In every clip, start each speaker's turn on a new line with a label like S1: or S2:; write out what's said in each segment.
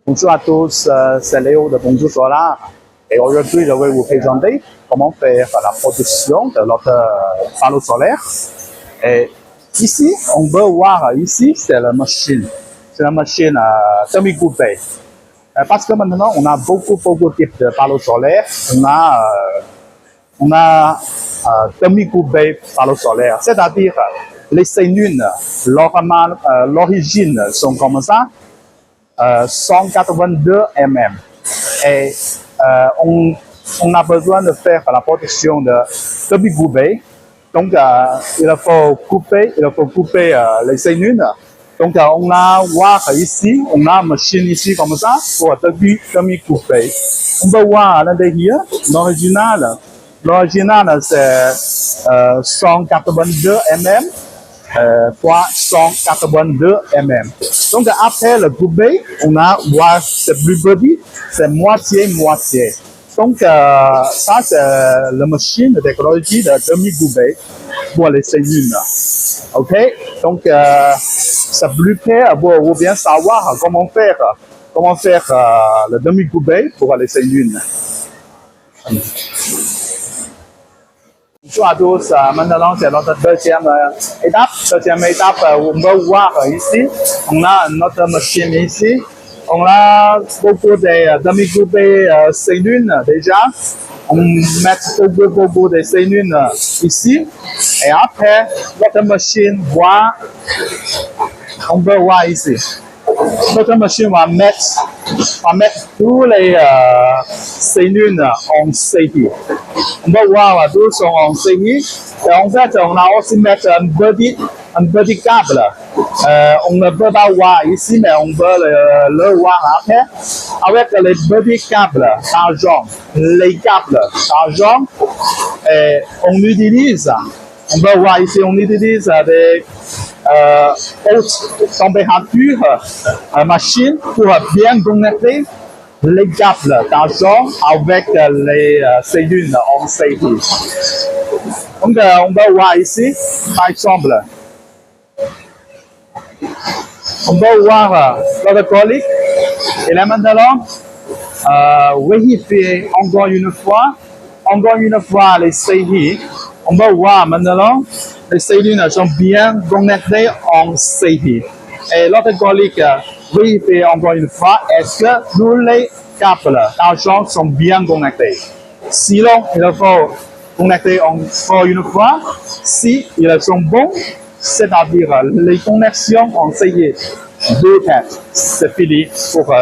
S1: Bonjour à tous, c'est Léo de Bonjour Solar et aujourd'hui je vais vous présenter comment faire la production de notre panneau solaire. Et ici, on peut voir ici, c'est la machine demi-coupée. Parce que maintenant, on a beaucoup de types de panneaux solaires. On a demi-coupé panneaux solaires, c'est-à-dire les cellules, l'origine sont comme ça. 182 mm. Et on a besoin de faire la production de demi-coupé. Donc, il faut couper les cellules. Donc, on a voir ici, on a une machine ici comme ça pour demi-couper. On peut voir à l'intérieur, l'original c'est 182 mm. Fois 182 mm. Donc après le coupé, on a voir c'est plus petit, c'est moitié. Donc ça c'est la machine de technologie de demi-coupé pour les cellules. Ok, donc c'est plus clair pour bien savoir comment faire le demi-coupé pour les cellules. Bonjour à tous, maintenant c'est notre deuxième étape. On peut voir ici, on a notre machine ici. On a beaucoup de demi-coupés cellules déjà. On met beaucoup de cellules ici. Et après, notre machine on peut voir ici. Notre machine va mettre tous les cellules en série. On peut voir tous sont en série. Et en fait, on a aussi mis un petit câble. On ne peut pas voir ici, mais on peut le voir après. Avec les petits câbles d'argent, les câbles d'argent, on utilise, on peut voir ici, on utilise des haute température machine pour bien connecter les câbles d'argent avec les cellules en série. Donc on peut voir ici, par exemple, on peut voir notre colique. Et là maintenant, vérifier encore une fois les séries. On peut voir maintenant, les cellules sont bien connectées en série. Et l'autre colique, vérifier encore une fois, est-ce que tous les câbles d'argent sont bien connectés. Sinon, il faut connecter encore une fois. Si ils sont bons, c'est-à-dire les connexions en série doivent être, c'est fini pour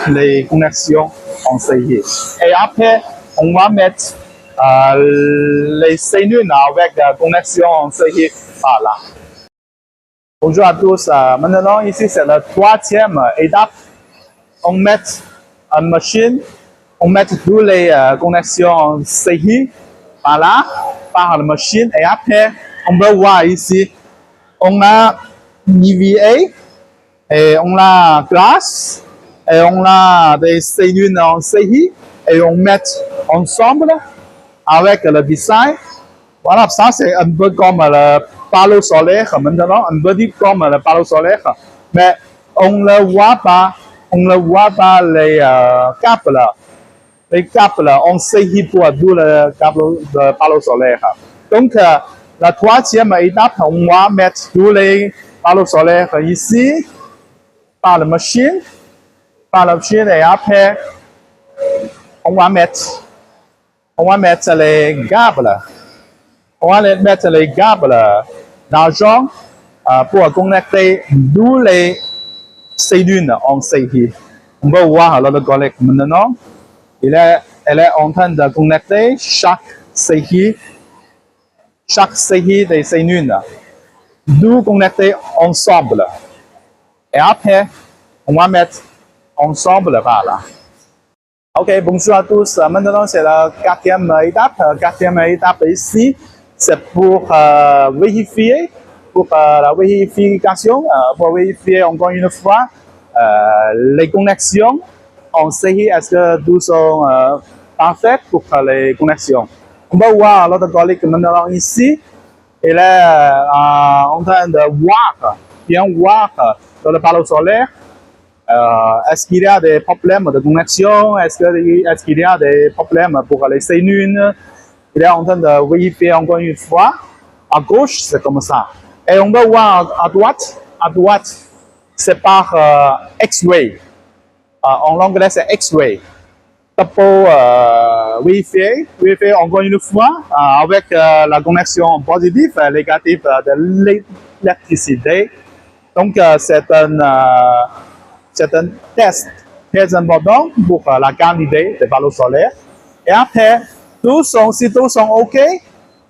S1: les connexions en série. Et après, on va mettre les cellules avec la connexion en série par là. Bonjour à tous, maintenant ici c'est la troisième étape. On met une machine, on met toutes les connexions en série par là, par la machine. Et après, on peut voir ici, on a EVA, et on a glace, et on a des cellules en série, et on met ensemble avec le design. Voilà, ça c'est un peu comme le panneau solaire maintenant, un peu comme le panneau solaire, mais on ne voit pas les câbles en série pour tous les câbles de panneau solaire. Donc la troisième étape, on va mettre tous les panneaux solaires ici par la machine, et après on va mettre les câbles. On va mettre les câbles d'argent pour connecter tous les cellules en série. On peut voir notre collègue maintenant. Elle est en train de connecter chaque série des cellules. Nous connecter ensemble. Et après, on va mettre ensemble par là. Ok, bonjour à tous. Maintenant, c'est la quatrième étape. Quatrième étape ici, c'est pour vérifier, la vérification, pour vérifier encore une fois les connexions en série. Est-ce que tout sont parfaits pour les connexions? On peut voir l'autre collègue maintenant ici. Il est en train de bien voir dans le panneau solaire Est-ce qu'il y a des problèmes de connexion? Est-ce qu'il y a des problèmes pour les cellules? Il est en train de vérifier encore une fois. À gauche, c'est comme ça. Et on va voir à droite, c'est par X-ray. En anglais, c'est X-ray. Pour vérifier encore une fois avec la connexion positive et négative de l'électricité. Donc, c'est un test très important pour la qualité des panneaux solaires. Et après, si tous sont OK,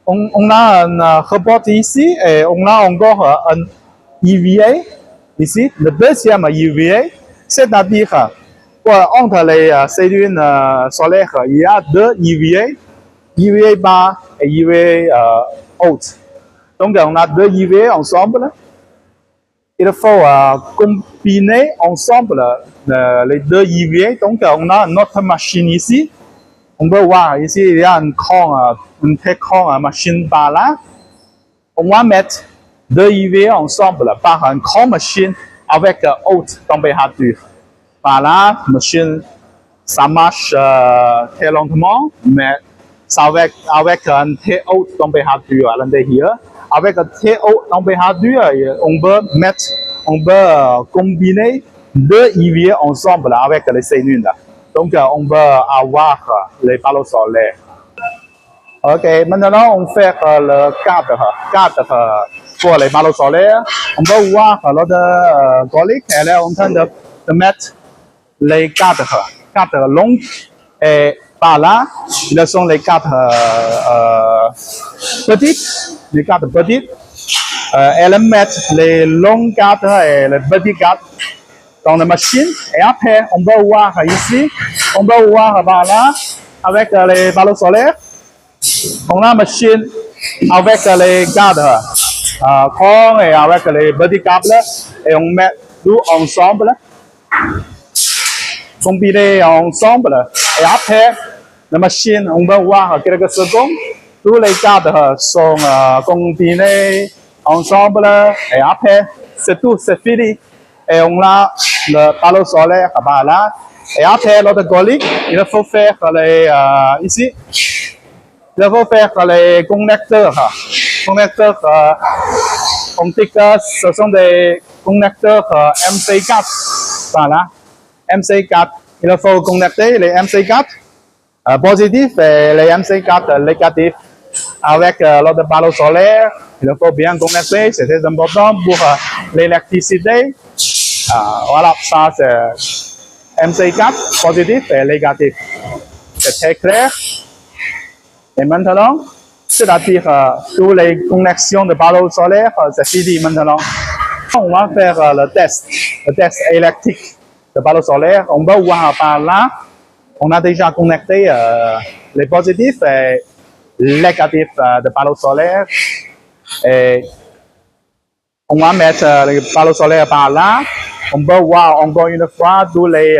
S1: on a un report ici et on a encore un EVA ici, le deuxième EVA, c'est-à-dire entre les cellules solaires, il y a deux EVA, EVA bas et EVA haute. Donc, on a deux EVA ensemble. Il faut combiner ensemble les deux EVA. Donc, on a notre machine ici. On peut voir ici, il y a une très grande machine par là. On va mettre deux EVA ensemble par une grande machine avec haute température. Par là, machine, ça marche très lentement, mais avec une très haute température à l'intérieur. Avec une très haute température, on peut combiner deux EVA ensemble avec les cellules. Donc, on peut avoir les panneaux solaires. Ok, maintenant, on fait le cadre pour les panneaux solaires. On peut voir notre collègue, elle est en train de mettre les cadres longs. Et par là, ils sont les cadres petits. Elle met les longs cadres et les petits cadres dans la machine. Et après, on peut voir ici, on peut voir par là, avec les panneaux solaires, on a une machine avec les cadres grands et avec les petits câbles. Et on met tout ensemble, combinés ensemble. Et après, la machine, on peut voir quelques secondes, tous les cadres sont combinés ensemble. Et après, c'est tout, c'est fini. Et on a le panneau solaire par là. Et après, l'autre collègue, il faut faire ici, il faut faire les connecteurs. Optiques, ce sont des connecteurs MC4. Voilà, MC4. Il faut connecter les MC4 positifs et les MC4 négatifs avec l'autre panneau solaire. Il faut bien connecter, c'est très important pour l'électricité. Voilà, ça c'est MC4 positif et négatif. C'est très clair. Et maintenant, c'est-à-dire toutes les connexions de panneaux solaires, c'est fini maintenant. On va faire le test électrique de panneaux solaires. On va voir par là, on a déjà connecté les positifs et négatifs de panneaux solaires. Et on va mettre les panneaux solaires par là. On peut voir encore une fois toutes les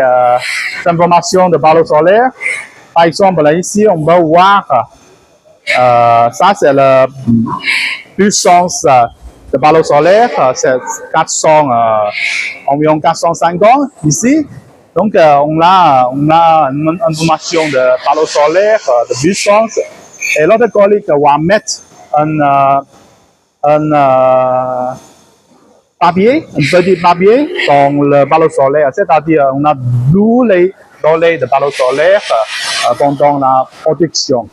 S1: informations de panneaux solaires. Par exemple, ici, on peut voir ça, c'est la puissance de panneaux solaires. C'est environ 450 ici. Donc, on a une information de panneaux solaires, de puissance. Et l'autre collègue va mettre un petit papier dans le panneau solaire. C'est-à-dire, on a tous les données de panneaux solaires pendant la production.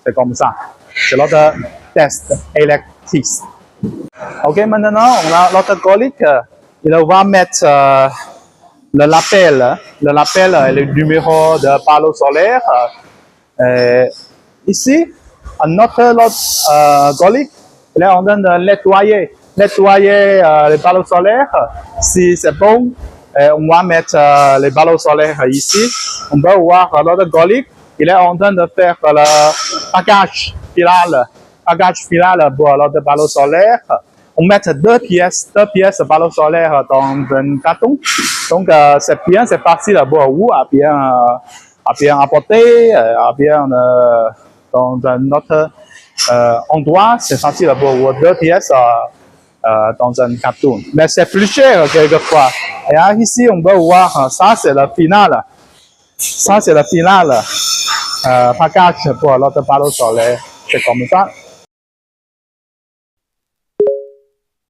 S1: C'est comme ça. C'est notre test électrique. Ok, maintenant, on a notre collègue. Il va mettre le label et le numéro de panneau solaire. Ici, notre collègue, il est en train de nettoyer les panneaux solaires. Si c'est bon, on va mettre les panneaux solaires ici. On peut voir notre collègue. Il est en train de faire le package final pour notre panneau solaire. On met deux pièces de panneau solaire dans un carton. Donc, c'est bien, c'est facile pour vous à bien apporter, à bien dans un autre endroit. C'est facile pour vous deux pièces dans un carton. Mais c'est plus cher quelquefois. 哎呀，一时用不哇哈，啥写了 final 啥写了 final 拍家全部攞得巴佬數咧，食咁多。